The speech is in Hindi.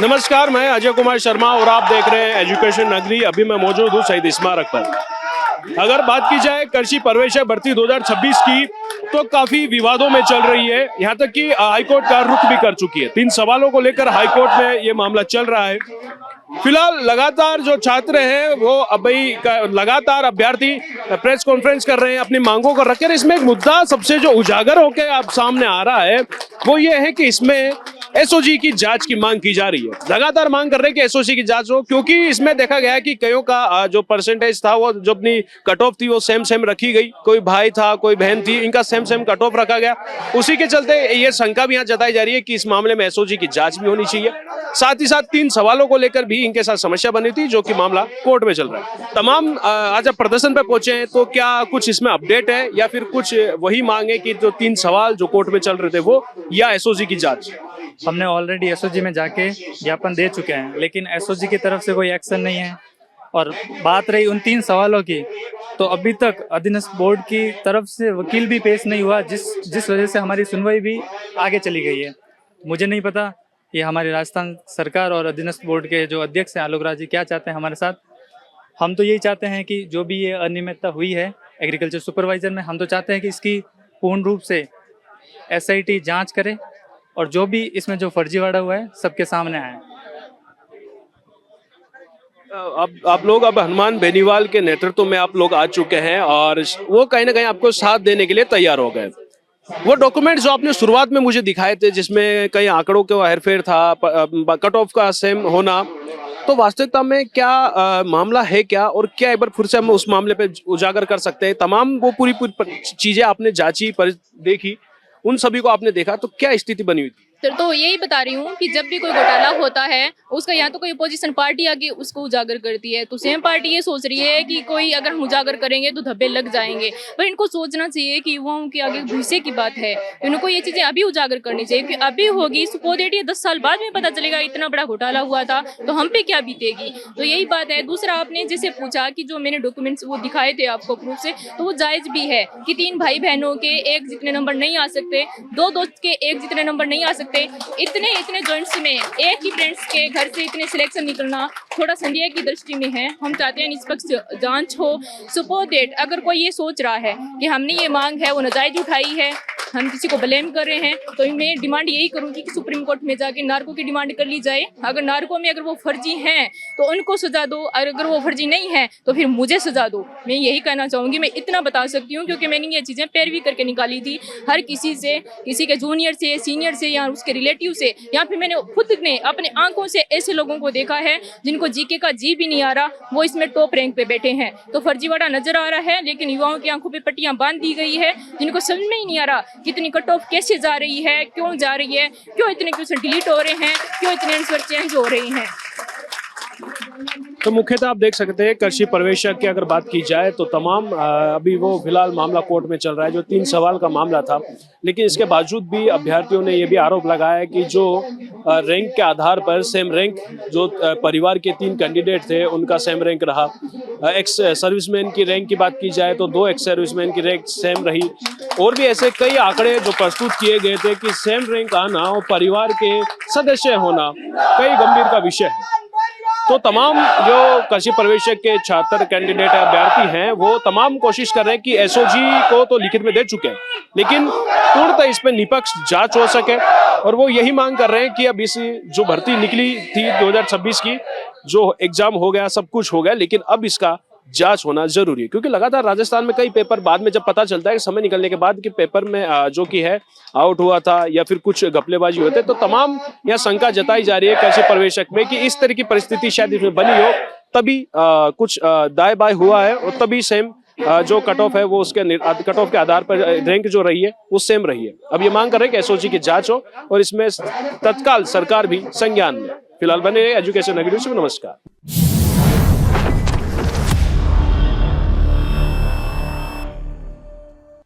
नमस्कार, मैं अजय कुमार शर्मा और आप देख रहे हैं एजुकेशन नगरी। अभी मैं मौजूद हूँ शहीद स्मारक पर। अगर बात की जाए कृषि प्रवेश भर्ती 2026 की तो काफी विवादों में चल रही है। यहाँ तक कि हाईकोर्ट का रुख भी कर चुकी है। 3 सवालों को लेकर हाईकोर्ट में ये मामला चल रहा है। फिलहाल लगातार जो छात्र हैं वो अभी लगातार अभ्यर्थी प्रेस कॉन्फ्रेंस कर रहे हैं अपनी मांगों को रखकर। इसमें एक मुद्दा सबसे जो उजागर होकर आप सामने आ रहा है वो ये है कि इसमें एसओजी की जांच की मांग की जा रही है। लगातार मांग कर रहे हैं कि एसओजी की जांच हो, क्योंकि इसमें देखा गया कि कईयों का जो परसेंटेज था वो जो अपनी कट ऑफ थी वो सेम रखी गई। कोई भाई था, कोई बहन थी, इनका सेम कट ऑफ रखा गया। उसी के चलते ये शंका भी यहाँ जताई जा रही है कि इस मामले में एसओजी की जांच भी होनी चाहिए। साथ ही साथ 3 सवालों को लेकर भी इनके साथ समस्या बनी थी, जो कि मामला कोर्ट में चल रहा है। तमाम आज आप प्रदर्शन पे पहुंचे हैं, तो क्या कुछ इसमें अपडेट है या फिर कुछ वही मांगे कि जो 3 सवाल जो कोर्ट में चल रहे थे वो, या एसओजी की जांच? हमने ऑलरेडी एसओजी में जाके ज्ञापन दे चुके हैं, लेकिन एसओजी की तरफ से कोई एक्शन नहीं है। और बात रही उन 3 सवालों की, तो अभी तक अधीनस्थ बोर्ड की तरफ से वकील भी पेश नहीं हुआ, जिस वजह से हमारी सुनवाई भी आगे चली गई है। मुझे नहीं पता ये हमारी राजस्थान सरकार और अधीनस्थ बोर्ड के जो अध्यक्ष हैं आलोक राज जी क्या चाहते हैं हमारे साथ। हम तो यही चाहते हैं कि जो भी ये अनियमितता हुई है एग्रीकल्चर सुपरवाइजर में, हम तो चाहते हैं कि इसकी पूर्ण रूप से एसआईटी जांच करे और जो भी इसमें जो फर्जीवाड़ा हुआ है सबके सामने आए। अब आप लोग अब हनुमान बेनीवाल के नेतृत्व में आप लोग आ चुके हैं और वो कहीं ना कहीं आपको साथ देने के लिए तैयार हो गए। वो डॉक्यूमेंट जो आपने शुरुआत में मुझे दिखाए थे, जिसमें कई आंकड़ों का हेरफेर था, कट ऑफ का सेम होना, तो वास्तविकता में क्या मामला है क्या, और क्या एक बार फिर से हम उस मामले पे उजागर कर सकते हैं? तमाम वो पूरी चीजें आपने जांची देखी, उन सभी को आपने देखा, तो क्या स्थिति बनी हुई थी? तो यही बता रही हूँ कि जब भी कोई घोटाला होता है उसका या तो कोई अपोजिशन पार्टी आके उसको उजागर करती है, तो सेम पार्टी ये सोच रही है कि कोई अगर हम उजागर करेंगे तो धब्बे लग जाएंगे। पर इनको सोचना चाहिए कि युवाओं के आगे भविष्य की बात है, इनको ये चीजें अभी उजागर करनी चाहिए कि अभी होगी सुपोदेट, ये 10 साल बाद में पता चलेगा इतना बड़ा घोटाला हुआ था तो हम पे क्या बीतेगी। तो यही बात है। दूसरा, आपने जैसे पूछा कि जो मैंने डॉक्यूमेंट्स वो दिखाए थे आपको प्रूफ से, तो वो जायज भी है कि 3 भाई बहनों के एक जितने नंबर नहीं आ सकते, 2 दोस्त के एक जितने नंबर नहीं आ सकते, इतने जॉइंट्स में एक ही फ्रेंड्स के घर से इतने सिलेक्शन निकलना थोड़ा संदेह की दृष्टि में है। हम चाहते हैं निष्पक्ष जांच हो। सपोर्टेड अगर कोई ये सोच रहा है कि हमने ये मांग है वो नाजायज उठाई है, हम किसी को ब्लेम कर रहे हैं, तो मैं डिमांड यही करूंगी कि सुप्रीम कोर्ट में जाके नार्को की डिमांड कर ली जाए। अगर नार्को में अगर वो फर्जी हैं तो उनको सजा दो, और अगर वो फर्जी नहीं है तो फिर मुझे सजा दो। मैं यही कहना चाहूंगी। मैं इतना बता सकती हूँ क्योंकि मैंने ये चीजें पैरवी करके निकाली थी हर किसी से, किसी के जूनियर से, सीनियर से, या उसके रिलेटिव से, या फिर मैंने खुद ने अपने आंखों से ऐसे लोगों को देखा है जिनको जीके का जी भी नहीं आ रहा, वो इसमें टॉप रैंक पे बैठे हैं। तो फर्जीवाड़ा नजर आ रहा है, लेकिन युवाओं की आंखों पे पट्टियां बांध दी गई है, जिनको समझ में ही नहीं आ रहा कितनी कट ऑफ कैसे जा रही है, क्यों जा रही है, क्यों इतने क्वेश्चन डिलीट हो रहे हैं, क्यों इतने आंसर चेंज हो रहे हैं। तो मुख्यतः आप देख सकते हैं कृषि प्रवेशक की अगर बात की जाए तो तमाम अभी वो फिलहाल मामला कोर्ट में चल रहा है, जो 3 सवाल का मामला था। लेकिन इसके बावजूद भी अभ्यर्थियों ने ये भी आरोप लगाया कि जो रैंक के आधार पर सेम रैंक, जो परिवार के 3 कैंडिडेट थे उनका सेम रैंक रहा। एक्स सर्विसमैन की रैंक की बात की जाए तो 2 एक्स सर्विसमैन की रैंक सेम रही। और भी ऐसे कई आंकड़े जो प्रस्तुत किए गए थे कि सेम रैंक आना और परिवार के सदस्य होना कई गंभीर का विषय है। तो तमाम जो कृषि प्रवेशक के छात्र कैंडिडेट अभ्यर्थी हैं वो तमाम कोशिश कर रहे हैं कि एसओजी को तो लिखित में दे चुके हैं, लेकिन पूर्णतः इस पे निष्पक्ष जांच हो सके। और वो यही मांग कर रहे हैं कि अब इस जो भर्ती निकली थी 2026 की, जो एग्जाम हो गया, सब कुछ हो गया, लेकिन अब इसका जांच होना जरूरी है। क्योंकि लगातार राजस्थान में कई पेपर बाद में जब पता चलता है समय निकलने के बाद कि पेपर में जो कि है आउट हुआ था या फिर कुछ घपलेबाजी होते, तो तमाम यह शंका जताई जा रही है कृषि प्रवेशक में कि इस तरह की परिस्थिति शायद इसमें बनी हो, तभी कुछ दाएं बाएं हुआ है, और तभी सेम जो कट ऑफ है वो उसके कट ऑफ के आधार पर रैंक जो रही है वो सेम रही है। अब ये मांग कर रहे हैं कि एसओजी की जांच हो और इसमें तत्काल सरकार भी संज्ञान ले। फिलहाल बने एजुकेशन नगरी से नमस्कार।